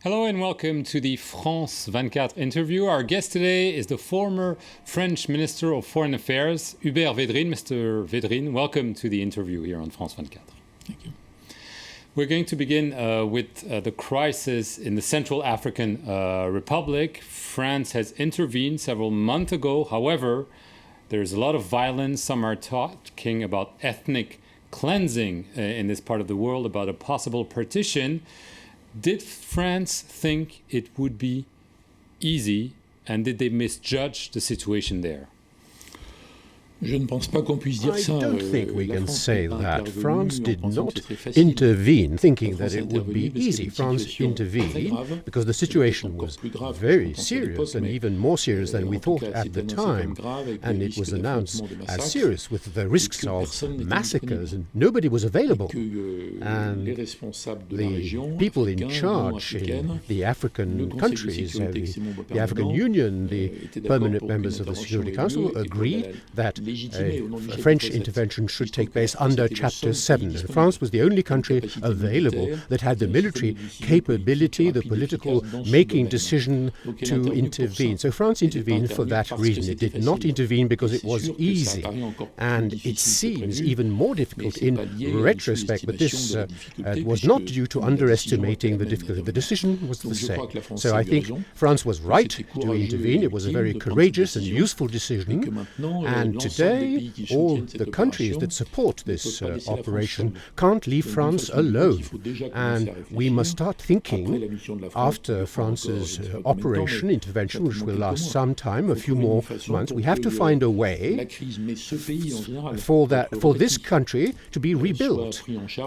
Hello and welcome to the France 24 interview. Our guest today is the former French Minister of Foreign Affairs, Hubert Védrine. Mr. Védrine, welcome to the interview here on France 24. Thank you. We're going to begin with the crisis in the Central African Republic. France has intervened several months ago. However, there's a lot of violence. Some are talking about ethnic cleansing in this part of the world, about a possible partition. Did France think it would be easy, and did they misjudge the situation there? I don't think we can say that. France did not intervene thinking that it would be easy. France intervened because the situation was very serious and even more serious than we thought at the time. And it was announced as serious with the risks of massacres, and nobody was available. And the people in charge in the African countries, the African Union, the permanent members of the Security Council agreed that a French intervention should take place under Chapter 7. And France was the only country available that had the military capability, the political making decision to intervene. So France intervened for that reason. It did not intervene because it was easy. And it seems even more difficult in retrospect, but this was not due to underestimating the difficulty. The decision was the same. So I think France was right to intervene. It was a very courageous and useful decision. And today, all the countries that support this operation can't leave France alone. And we must start thinking, after France's intervention, which will last some time, a few more months, we have to find a way for this country to be rebuilt,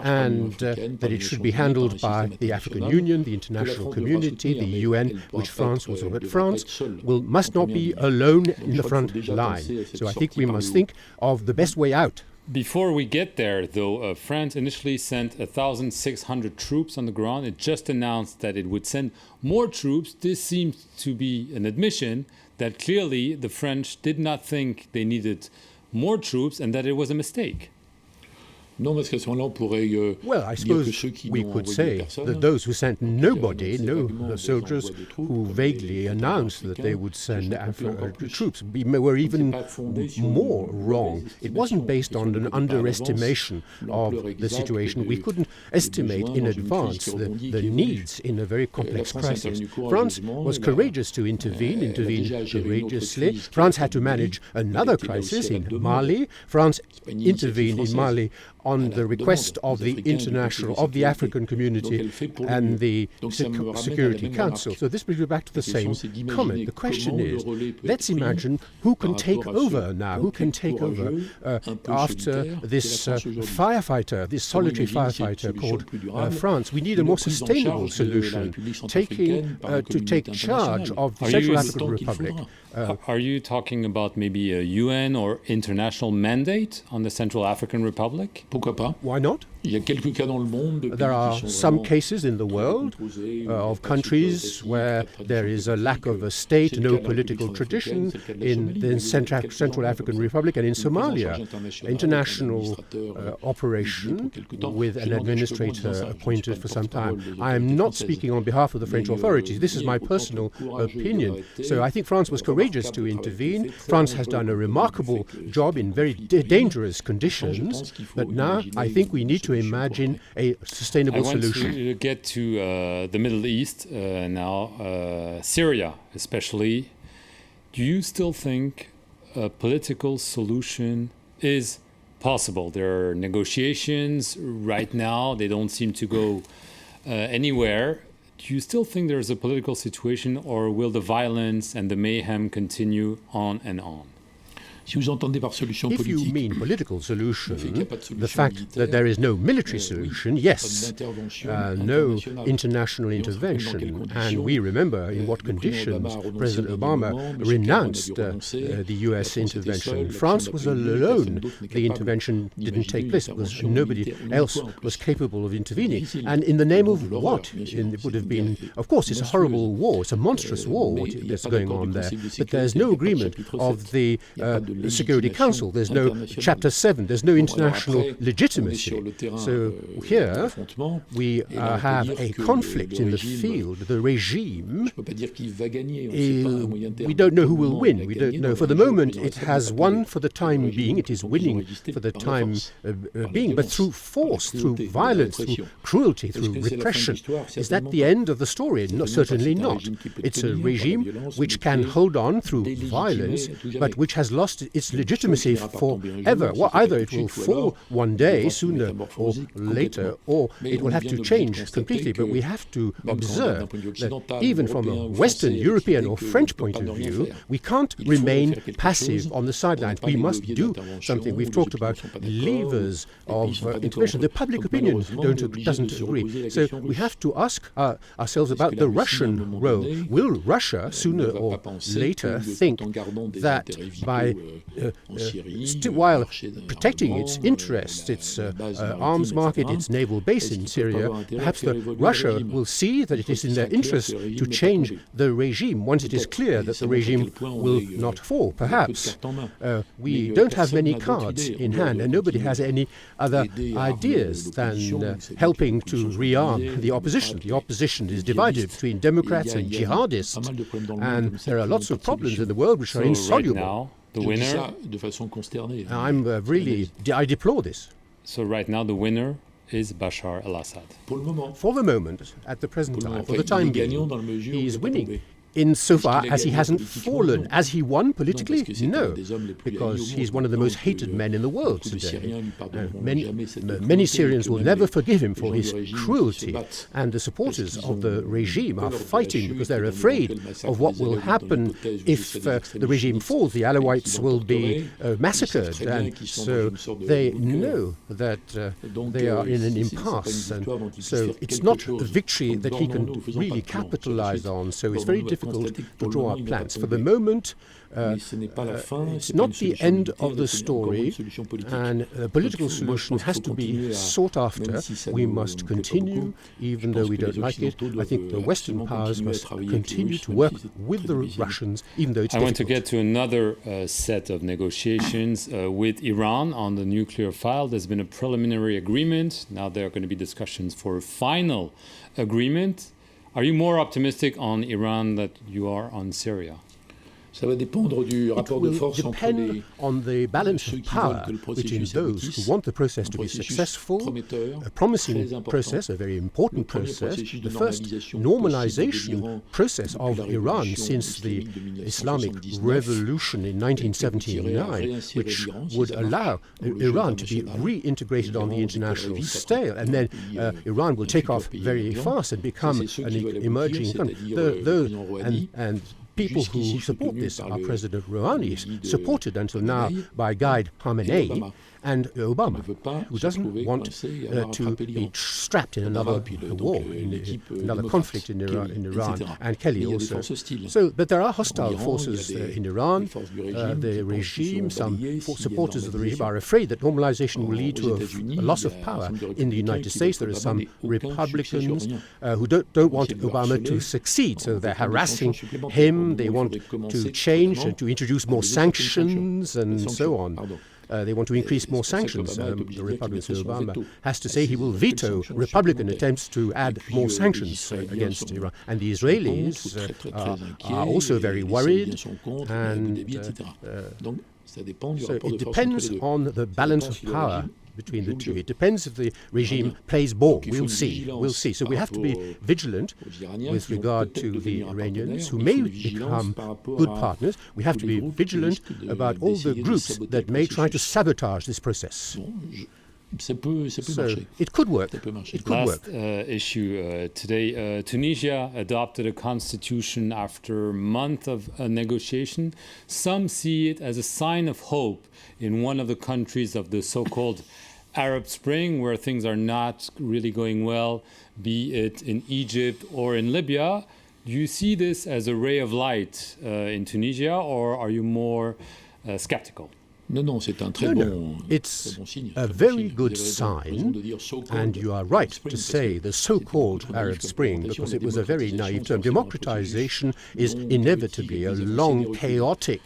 and that it should be handled by the African Union, the international community, the UN, which France was on. But France must not be alone in the front line. So I think we must think of the best way out. Before we get there, though, France initially sent 1,600 troops on the ground. It just announced that it would send more troops. This seems to be an admission that clearly the French did not think they needed more troops and that it was a mistake. Well, I suppose we could say that those who sent nobody, no soldiers who vaguely announced that they would send troops, were even more wrong. It wasn't based on an underestimation of the situation. We couldn't estimate in advance the needs in a very complex crisis. France was courageous to intervened courageously. France had to manage another crisis in Mali. France intervened in Mali on the request of the African community and the Security Council. So this brings me back to the same comment. The question is, let's imagine who can take over now, who can take over after this firefighter, this solitary firefighter called France. We need a more sustainable solution, to take charge of the Central African Republic. Are you talking about maybe a UN or international mandate on the Central African Republic? Why not? There are some cases in the world of countries where there is a lack of a state, no political tradition, in the Central African Republic and in Somalia. International operation with an administrator appointed for some time. I am not speaking on behalf of the French authorities. This is my personal opinion. So I think France was courageous to intervene. France has done a remarkable job in very dangerous conditions. But now I think we need to imagine a sustainable solution. I want to get to the Middle East now, Syria especially. Do you still think a political solution is possible? There are negotiations right now. They don't seem to go anywhere. Do you still think there's a political situation, or will the violence and the mayhem continue on and on? If you mean political solution, the fact that there is no military solution, yes, no international intervention. And we remember in what conditions President Obama renounced the US intervention. France was alone. The intervention didn't take place because nobody else was capable of intervening. And in the name of what? It would have been, of course, it's a horrible war. It's a monstrous war that's going on there. But there's no agreement of the Security Council, there's no Chapter 7, there's no international legitimacy. So here we have a conflict in the field. The regime, we don't know who will win. We don't know. For the moment, it has won for the time being. It is winning for the time being, but through force, through violence, through cruelty, through repression. Is that the end of the story? No, certainly not. It's a regime which can hold on through violence, but which has lost its legitimacy forever. Well, either it will fall one day, sooner or later, or it will have to change completely. But we have to observe that even from a Western, European or French point of view, we can't remain passive on the sidelines. We must do something. We've talked about levers of intervention. The public opinion doesn't agree. So we have to ask ourselves about the Russian role. Will Russia, sooner or later, think that by while protecting its interests, its arms market, its naval base in Syria, perhaps Russia will see that it is in their interest to change the regime once it is clear that the regime will not fall. Perhaps we don't have many cards in hand, and nobody has any other ideas than helping to rearm the opposition. The opposition is divided between Democrats and jihadists, and there are lots of problems in the world which are insoluble. Right now, the winner. I deplore this. So right now, the winner is Bashar al-Assad. For the moment, at the present time, for the time being, he is winning. Insofar as he hasn't fallen. As he won politically? No, because he's one of the most hated men in the world today. Many Syrians will never forgive him for his cruelty, and the supporters of the regime are fighting because they're afraid of what will happen if the regime falls. The Alawites will be massacred, and so they know that they are in an impasse, and so it's not a victory that he can really capitalize on, so it's very difficult to draw our plans. For the moment, it's not the end of the story, and a political solution has to be sought after. We must continue, even though we don't like it. I think the Western powers must continue to work with the Russians, even though it's difficult. I want to get to another set of negotiations with Iran on the nuclear file. There's been a preliminary agreement. Now there are going to be discussions for a final agreement. Are you more optimistic on Iran than you are on Syria? It will depend on the balance of power between those who want the process to be successful, a promising process, a very important process, the first normalization process of Iran since the Islamic Revolution in 1979, which would allow Iran to be reintegrated on the international scale, and then Iran will take off very fast and become an emerging country. And people who support this are President Rouhani, supported until now by Guide Khamenei, and Obama, who doesn't want to be strapped in another war, in another conflict in Iran, and Kelly also. But there are hostile forces in Iran. The regime, some supporters of the regime are afraid that normalization will lead to a loss of power in the United States. There are some Republicans who don't want Obama to succeed, so they're harassing him. They want to change and to introduce more sanctions and so on. They want to increase more sanctions. The Republican Obama has to say he will veto Republican attempts to add more sanctions against Iran. And the Israelis are also very worried. And so it depends on the balance of power between the two. It depends if the regime plays ball. We'll see. So we have to be vigilant with regard to the Iranians, who may become good partners. We have to be vigilant about all the groups that may try to sabotage this process. So it could work. Last issue today. Tunisia adopted a constitution after a month of negotiation. Some see it as a sign of hope in one of the countries of the so-called Arab Spring, where things are not really going well, be it in Egypt or in Libya. Do you see this as a ray of light in Tunisia, or are you more skeptical? No, it's a very good sign, and you are right to say the so-called Arab Spring, because it was a very naive term. Democratization is inevitably a long, chaotic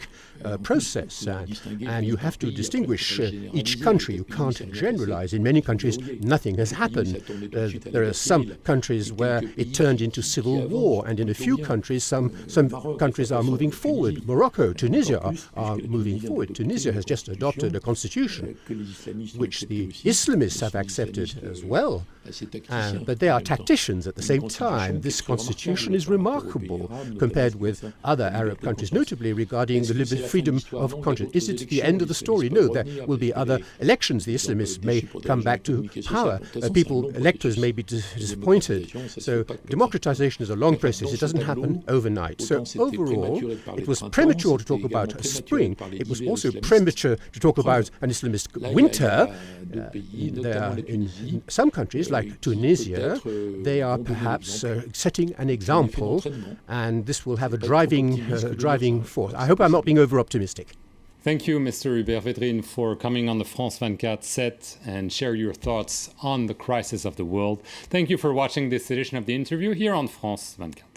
process, and you have to distinguish each country. You can't generalize. In many countries, nothing has happened. There are some countries where it turned into civil war, and in a few countries, some countries are moving forward. Morocco, Tunisia are moving forward. Tunisia has just adopted a constitution, which the Islamists have accepted as well. But they are tacticians at the same time. This constitution is remarkable compared with other Arab countries, notably regarding the freedom of conscience. Is it the end of the story? No, there will be other elections. The Islamists may come back to power. Electors may be disappointed. So democratization is a long process. It doesn't happen overnight. So overall, it was premature to talk about a spring. It was also premature to talk about an Islamist winter. In some countries, like Tunisia, they are perhaps setting an example, and this will have a driving force. I hope I'm not being over-optimistic. Thank you, Mr. Hubert-Védrine, for coming on the France 24 set and share your thoughts on the crisis of the world. Thank you for watching this edition of the interview here on France 24.